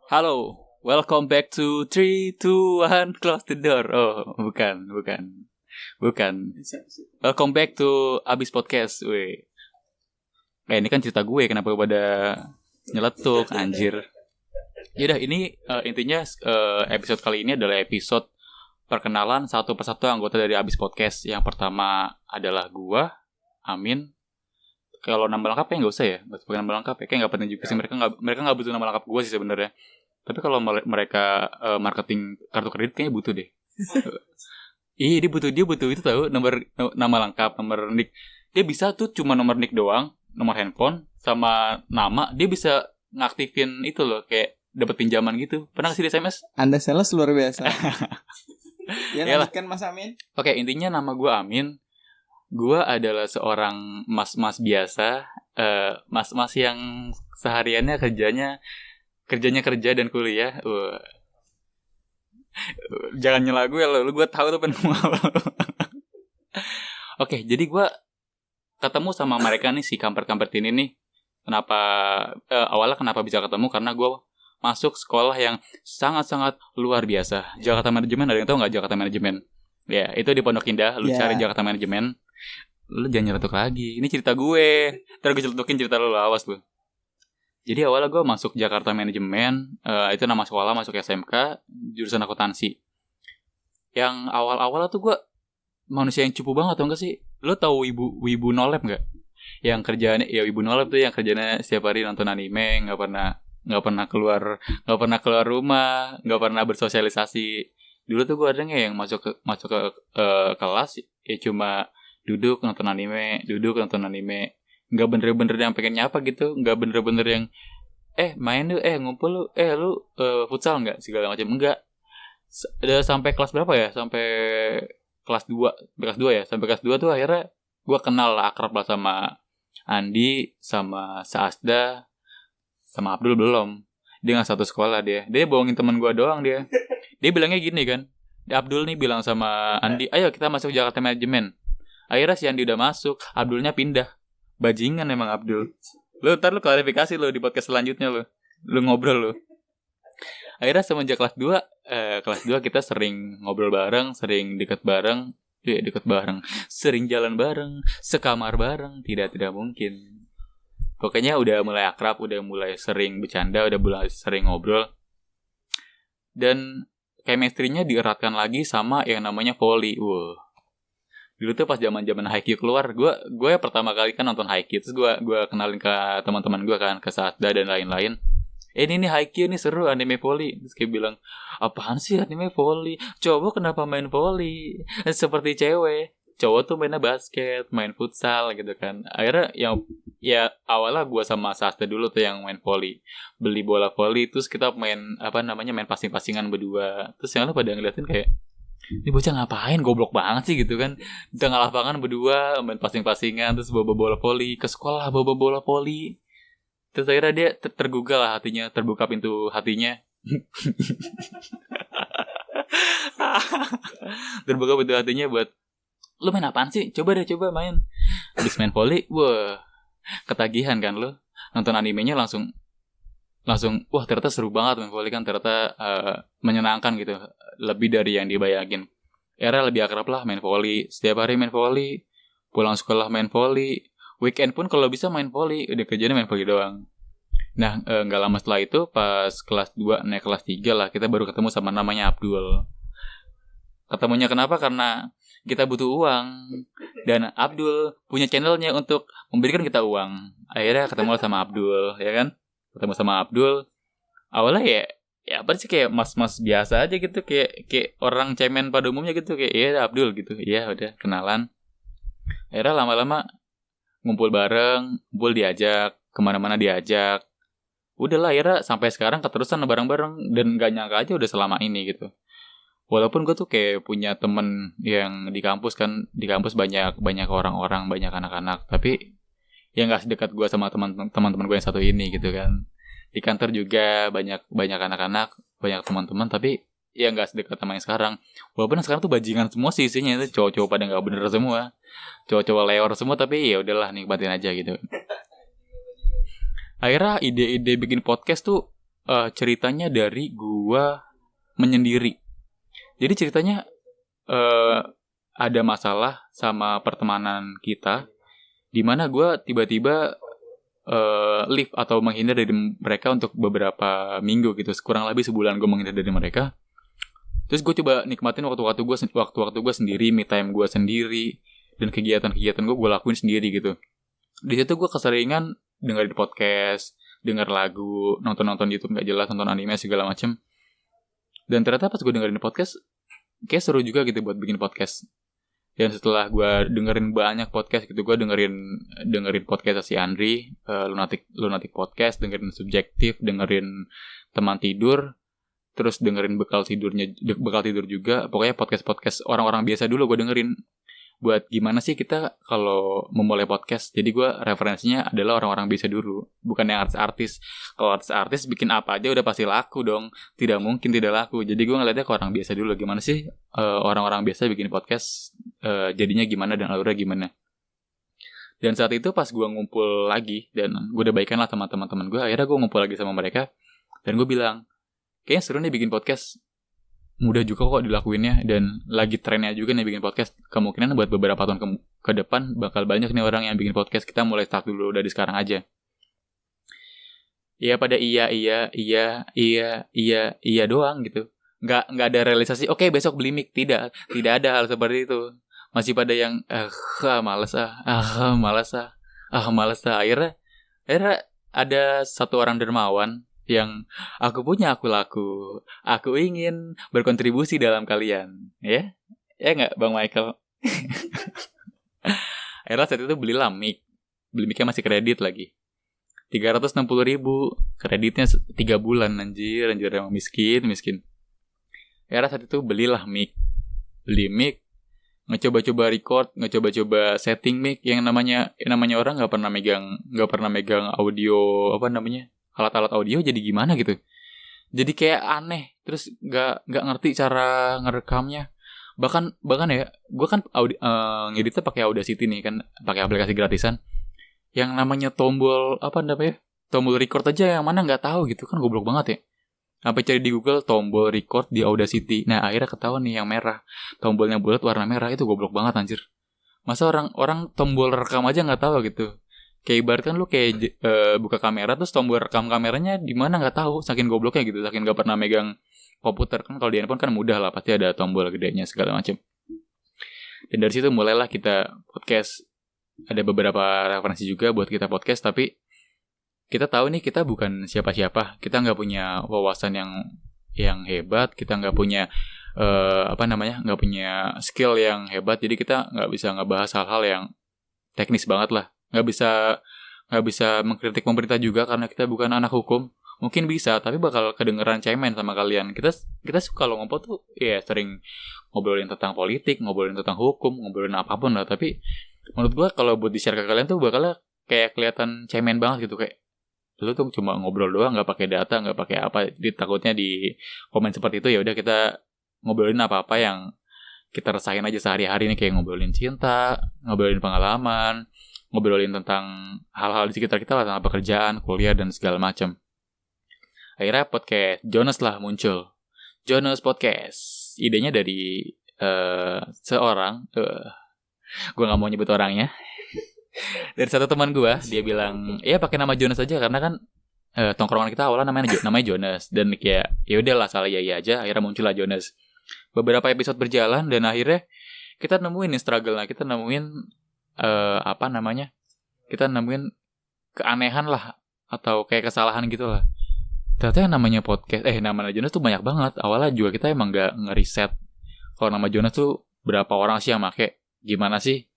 Halo, welcome back to 3, 2, 1, close the door. Oh, bukan. Welcome back to Abis Podcast. Weh. Ini kan cerita gue, kenapa pada nyeletuk, anjir. Yaudah, ini intinya episode kali ini adalah episode perkenalan satu persatu anggota dari Abis Podcast. Yang pertama adalah gue, Amin. Kalau nama lengkapnya nggak usah ya, bukan nama lengkap ya, kayak nggak penting juga sih. Mereka nggak butuh nama lengkap gue sih sebenarnya. Tapi kalau mereka marketing kartu kredit kayaknya butuh deh. Iya, dia butuh itu tahu, nama lengkap, nomor nick. Dia bisa tuh cuma nomor nick doang, nomor handphone sama nama. Dia bisa ngaktifin itu loh, kayak dapat pinjaman gitu. Pernah nggak sih di SMS? Anda sales luar biasa. Ya, Yalah. lanjutkan Mas Amin. Oke, intinya nama gue Amin. Gue adalah seorang mas-mas biasa, mas-mas yang sehariannya kerja dan kuliah. Jangan nyela gue lo, gue tahu tuh pengen ngomong. Oke, jadi gue ketemu sama mereka nih, si kampret-kampret ini nih. Awalnya kenapa bisa ketemu? Karena gue masuk sekolah yang sangat-sangat luar biasa. Jakarta Manajemen, ada yang tahu nggak Jakarta Manajemen? Ya, itu di Pondok Indah. Lu cari Jakarta Manajemen. Lu jangan nyeletuk lagi. Ini cerita gue. Ntar gue celetukin cerita lu, awas lu. Jadi awalnya gue masuk Jakarta Manajemen, itu nama sekolah, masuk SMK, jurusan akuntansi. Yang awal-awal tuh gue manusia yang cupu banget, tau gak sih? Lo tau Wibu Nolep gak? Yang kerjaannya, ya Wibu Nolep tuh yang kerjanya setiap hari nonton anime, nggak pernah keluar rumah, nggak pernah bersosialisasi. Dulu tuh gue ada yang masuk ke kelas, ya cuma duduk nonton anime, nggak bener-bener yang pengen nyapa gitu, nggak bener-bener yang main lu, ngumpul lu, lu futsal nggak, segala macam, enggak. Udah sampai kelas berapa ya, sampai kelas 2 ya, sampai kelas 2 tuh akhirnya gue kenal lah, akrab lah sama Andi, sama Saasda, sama Abdul belum. Dia nggak satu sekolah, dia bohongin teman gue doang. Dia bilangnya gini kan, Abdul nih bilang sama Andi, ayo kita masuk Jakarta Manajemen. Akhirnya si Andi udah masuk, Abdulnya pindah. Bajingan emang Abdul. Ntar lu klarifikasi lu di podcast selanjutnya lu ngobrol lu. Akhirnya semenjak kelas 2 kita sering ngobrol bareng, sering deket bareng, sering jalan bareng, sekamar bareng, tidak mungkin. Pokoknya udah mulai akrab, udah mulai sering bercanda, udah mulai sering ngobrol. Dan chemistry-nya dieratkan lagi sama yang namanya volley. Dulu tuh pas zaman Haikyuu keluar, gue pertama kali kan nonton Haikyuu, terus gue kenalin ke teman-teman gue kan, ke Saasda dan lain-lain. Ini nih Haikyuu nih seru, anime volley. Terus kayak bilang, apaan sih anime volley? Cowok kenapa main volley? Seperti cewek. Cowok tuh mainnya basket, main futsal gitu kan. Akhirnya ya awalnya gue sama Saasda dulu tuh yang main volley. Beli bola volley, terus kita main main passing-passingan berdua. Terus yang lu pada ngeliatin kayak, ini bocah ngapain, goblok banget sih gitu kan. Di tengah lapangan berdua main passing-passingan, terus bawa bola voli ke sekolah, bawa bola voli. Terus akhirnya dia tergugah lah hatinya, terbuka pintu hatinya. Terbuka pintu hatinya buat, lu main apaan sih? Coba main. Habis main voli, wah, ketagihan kan lu. Nonton animenya langsung wah ternyata seru banget main volley kan, ternyata menyenangkan gitu, lebih dari yang dibayangin. Era lebih akrab lah main volley, setiap hari main volley, pulang sekolah main volley, weekend pun kalau bisa main volley, udah kerjanya main volley doang. Nah gak lama setelah itu, pas kelas 2 naik kelas 3 lah, kita baru ketemu sama namanya Abdul. Ketemunya kenapa? Karena kita butuh uang, dan Abdul punya channelnya untuk memberikan kita uang. Akhirnya ketemu sama Abdul, ya kan? Ketemu sama Abdul, awalnya ya apa sih, kayak mas-mas biasa aja gitu, kayak orang cemen pada umumnya gitu, kayak iya Abdul gitu, iya udah kenalan. Akhirnya lama-lama ngumpul bareng, diajak kemana-mana, diajak. Udahlah akhirnya sampai sekarang keterusan bareng-bareng, dan gak nyangka aja udah selama ini gitu. Walaupun gue tuh kayak punya temen yang di kampus kan, di kampus banyak orang-orang, banyak anak-anak, tapi ya nggak sedekat gue sama teman-teman gue yang satu ini gitu kan. Di kantor juga banyak anak-anak, banyak teman-teman, tapi ya nggak sedekat sama yang sekarang. Walaupun yang sekarang tuh bajingan semua sih isinya, itu cowok-cowok pada nggak bener semua, cowok-cowok leor semua, tapi ya udahlah nikmatin aja gitu. Akhirnya ide-ide bikin podcast tuh ceritanya dari gue menyendiri. Jadi ceritanya ada masalah sama pertemanan kita, di mana gue tiba-tiba leave atau menghindar dari mereka untuk beberapa minggu gitu, kurang lebih sebulan gue menghindar dari mereka. Terus gue coba nikmatin waktu-waktu gue sendiri, me time gue sendiri, dan kegiatan-kegiatan gue lakuin sendiri gitu. Di situ gue keseringan dengerin podcast, denger lagu, nonton YouTube nggak jelas, nonton anime segala macem. Dan ternyata pas gue dengerin podcast, kayak seru juga gitu buat bikin podcast. Dan setelah gue dengerin banyak podcast gitu, gue dengerin podcast si Andri, Lunatic Podcast, dengerin Subjektif, dengerin Teman Tidur, terus dengerin Bekal Tidur juga. Pokoknya podcast orang-orang biasa dulu gue dengerin. Buat gimana sih kita kalau memulai podcast. Jadi gue referensinya adalah orang-orang biasa dulu, bukan yang artis-artis. Kalau artis-artis bikin apa aja udah pasti laku dong. Tidak mungkin tidak laku. Jadi gue ngeliatnya ke orang biasa dulu. Gimana sih orang-orang biasa bikin podcast, jadinya gimana dan alurnya gimana. Dan saat itu pas gue ngumpul lagi, dan gue udah baikan lah sama teman-teman gue, akhirnya gue ngumpul lagi sama mereka. Dan gue bilang, kayaknya seru nih bikin podcast. Mudah juga kok dilakuinnya, dan lagi trennya juga nih bikin podcast. Kemungkinan buat beberapa tahun ke depan bakal banyak nih orang yang bikin podcast. Kita mulai start dulu dari sekarang aja. Ya pada iya doang gitu. Nggak ada realisasi. Oke, besok beli mic. Tidak ada hal seperti itu. Masih pada yang malas. Akhirnya ada satu orang dermawan yang aku punya, aku laku. Aku ingin berkontribusi dalam kalian. Ya nggak Bang Michael? Akhirnya saat itu belilah mic. Beli micnya masih kredit lagi. 360.000. Kreditnya 3 bulan. Anjir emang miskin. Akhirnya saat itu belilah mic. Beli mic. Ngecoba-coba record, ngecoba-coba setting mic. Yang namanya orang nggak pernah megang audio, alat-alat audio, jadi gimana gitu. Jadi kayak aneh, terus nggak ngerti cara ngerekamnya. Bahkan ya, gue kan ngeditnya pakai Audacity nih kan, pakai aplikasi gratisan. Yang namanya tombol tombol record aja yang mana nggak tahu gitu kan, goblok banget ya. Sampai cari di Google tombol record di Audacity. Nah akhirnya ketahuan nih yang merah, tombolnya bulat warna merah, itu goblok banget anjir. Masa orang tombol rekam aja nggak tahu gitu. Kayak ibarat kan lu kayak buka kamera terus tombol rekam kameranya di mana nggak tahu, saking gobloknya gitu, saking nggak pernah megang komputer. Kan kalau di handphone kan mudah lah, pasti ada tombol gedenya segala macam. Dan dari situ mulailah kita podcast. Ada beberapa referensi juga buat kita podcast, tapi kita tahu nih kita bukan siapa-siapa, kita nggak punya wawasan yang hebat, kita nggak punya nggak punya skill yang hebat, jadi kita nggak bisa ngebahas hal-hal yang teknis banget lah. Nggak bisa mengkritik pemerintah juga karena kita bukan anak hukum. Mungkin bisa, tapi bakal kedengeran cemen sama kalian. Kita suka kalau ngobrol tuh ya sering ngobrolin tentang politik, ngobrolin tentang hukum, ngobrolin apapun lah. Tapi menurut gua kalau buat di-share ke kalian tuh bakalnya kayak kelihatan cemen banget gitu, kayak lu tuh cuma ngobrol doang, nggak pakai data, nggak pakai apa. Jadi takutnya di komen seperti itu, ya udah kita ngobrolin apa-apa yang kita rasain aja sehari-hari nih, kayak ngobrolin cinta, ngobrolin pengalaman, ngobrolin tentang hal-hal di sekitar kita lah, tentang pekerjaan, kuliah, dan segala macam. Akhirnya podcast Jonas lah muncul. Jonas Podcast. Idenya dari seorang, gue gak mau nyebut orangnya, dari satu teman gue. Dia bilang, ya pakai nama Jonas aja, karena kan tongkrongan kita awalnya namanya Jonas. Dan kayak ya udahlah, salah ya aja. Akhirnya muncullah Jonas. Beberapa episode berjalan, dan akhirnya kita nemuin nih struggle-nya. Kita nemuin kita nemuin keanehan lah, atau kayak kesalahan gitu lah. Ternyata yang namanya podcast, namanya Jonas tuh banyak banget. Awalnya juga kita emang gak ngeriset kalau nama Jonas tuh berapa orang sih yang make, gimana sih,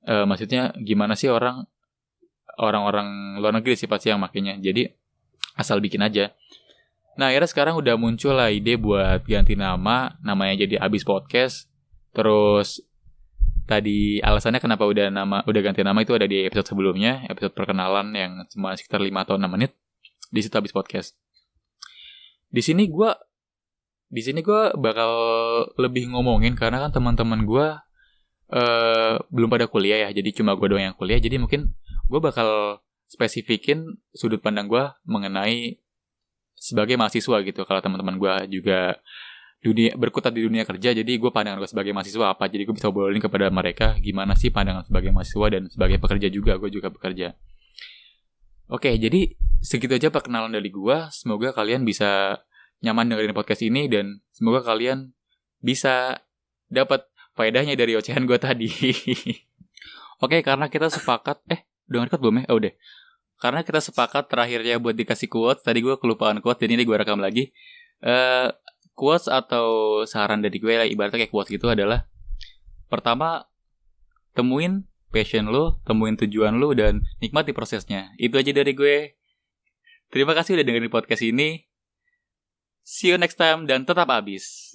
maksudnya gimana sih orang-orang luar negeri sih pasti yang makainya. Jadi asal bikin aja. Nah akhirnya sekarang udah muncul lah ide buat ganti namanya jadi Abis Podcast. Terus tadi alasannya kenapa udah ganti nama itu ada di episode sebelumnya, episode perkenalan yang cuma sekitar 5 atau 6 menit. Di situ Abis Podcast. Di sini gue bakal lebih ngomongin karena kan teman-teman gue belum pada kuliah ya, jadi cuma gue doang yang kuliah. Jadi mungkin gue bakal spesifikin sudut pandang gue mengenai sebagai mahasiswa gitu. Kalau teman-teman gue juga berkutat di dunia kerja, jadi gue pandangan gue sebagai mahasiswa apa, jadi gue bisa obrolin kepada mereka gimana sih pandangan sebagai mahasiswa dan sebagai pekerja juga, gue juga bekerja. Oke, jadi segitu aja perkenalan dari gue. Semoga kalian bisa nyaman dengerin podcast ini dan semoga kalian bisa dapat faedahnya dari ocehan gue tadi. Oke, karena kita sepakat udah nge-record belum ya? Oh, udah. Karena kita sepakat terakhirnya buat dikasih quotes. Tadi gue kelupaan quotes, jadi ini gue rekam lagi. Quotes atau saran dari gue lah, ibaratnya kayak quotes gitu adalah, pertama, temuin passion lo, temuin tujuan lo, dan nikmati prosesnya. Itu aja dari gue. Terima kasih udah dengerin podcast ini. See you next time dan tetap abis.